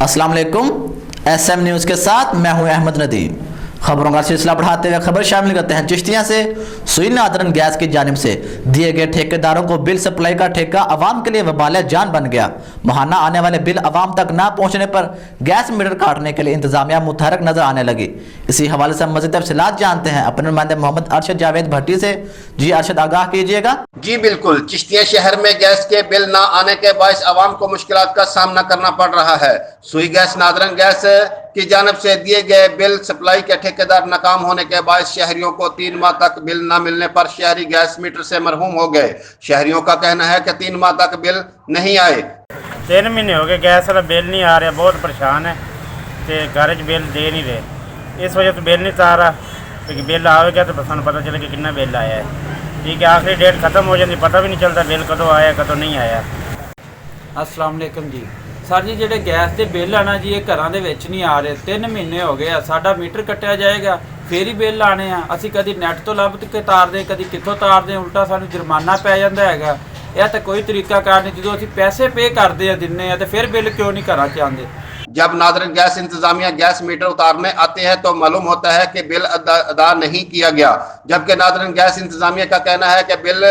अस्सलाम वालेकुम। SM news के साथ मैं हूं अहमद नदीम। खबरों का सिलसिला बढ़ाते हुए खबर शामिल करते हैं चिश्तिया से। सुई नादरन गैस की जानिब से दिए गए ठेकेदारों को बिल सप्लाई का ठेका अवाम के लिए वबाल जान बन गया। माहाना आने वाले बिल अवाम तक ना पहुंचने पर गैस मीटर काटने के लिए इंतजामिया मुतहरक नजर आने लगी। इसी हवाले से मज़ीद तफसीलात जानते हैं अपने नुमाइंदे मोहम्मद अरशद जावेद भट्टी से। जी अरशद, आगाह कीजिएगा। जी बिल्कुल, चिश्तिया शहर में गैस के बिल ना आने के बायस आवाम को मुश्किलात का सामना करना पड़ रहा है। सुई गैस नादरन गैस की जानब से दिए गए बिल सप्लाई के ठेकेदार नाकाम होने के बायस शहरियों को 3 माह तक बिल न मिलने पर शहरी गैस मीटर से महरूम हो गए। शहरियों का कहना है कि 3 माह तक बिल नहीं आए। 3 महीने हो गए गैस वाला बिल नहीं आ रहा, बहुत परेशान है तो घर च बिल दे नहीं रहे। इस वजह से बिल नहीं आ रहा, क्योंकि बिल आएगा तो सानू पता चले कि कितना बिल आया है। ठीक है, आखिरी डेट खत्म हो जाती, पता भी नहीं चलता बिल कदों आया कदों नहीं आया। अस्सलाम वालेकुम जी सर जी, ਜਿਹੜੇ ਗੈਸ ਦੇ ਬਿੱਲ ਆ ਨਾ ਜੀ, ਇਹ ਘਰਾਂ ਦੇ ਵਿੱਚ ਨਹੀਂ ਆ ਰਹੇ। 3 ਮਹੀਨੇ ਹੋ ਗਏ ਆ, ਸਾਡਾ ਮੀਟਰ ਕੱਟਿਆ ਜਾਏਗਾ ਫੇਰ ਹੀ ਬਿੱਲ ਆਣੇ ਆ। ਅਸੀਂ ਕਦੀ ਨੈਟ ਤੋਂ ਲੱਭ ਕੇ ਤਾਰਦੇ, ਕਦੀ ਕਿੱਥੋਂ ਤਾਰਦੇ, ਉਲਟਾ ਸਾਨੂੰ ਜੁਰਮਾਨਾ ਪੈ ਜਾਂਦਾ ਹੈਗਾ। ਇਹ ਤਾਂ ਕੋਈ ਤਰੀਕਾ ਕਾਰ ਨਹੀਂ। ਜਦੋਂ ਅਸੀਂ ਪੈਸੇ ਪੇ ਕਰਦੇ ਆ ਦਿੰਨੇ ਆ ਤੇ ਫਿਰ ਬਿੱਲ ਕਿਉਂ ਨਹੀਂ ਘਰਾਂ 'ਚ ਆਉਂਦੇ। जब नादरन गैस इंतजामिया गैस मीटर उतारने आते हैं तो मालूम होता है कि बिल अदा नहीं किया गया, जबकि नादरन गैस इंतजामिया का कहना है कि बिल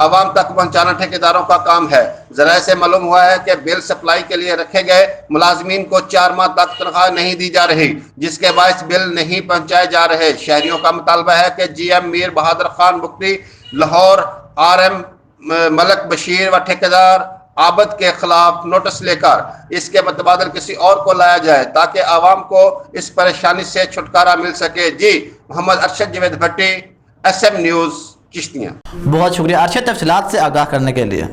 आवाम तक पहुंचाना ठेकेदारों का काम है। जरा से मालूम हुआ है कि बिल सप्लाई के लिए रखे गए मुलाजमीन को 4 माह तक तनख्वाह नहीं दी जा रही, जिसके बायस बिल नहीं पहुंचाए जा रहे। शहरियों का मुतालबा है कि GM मीर बहादुर खान मुफ्ती लाहौर, RM मलक बशीर व ठेकेदार आबद के खिलाफ नोटिस लेकर इसके मुतबादल किसी और को लाया जाए ताकि आवाम को इस परेशानी से छुटकारा मिल सके। जी मोहम्मद अरशद जावेद भट्टी, SM न्यूज़ चिश्तिया। बहुत शुक्रिया अरशद तफसीलात से आगाह करने के लिए।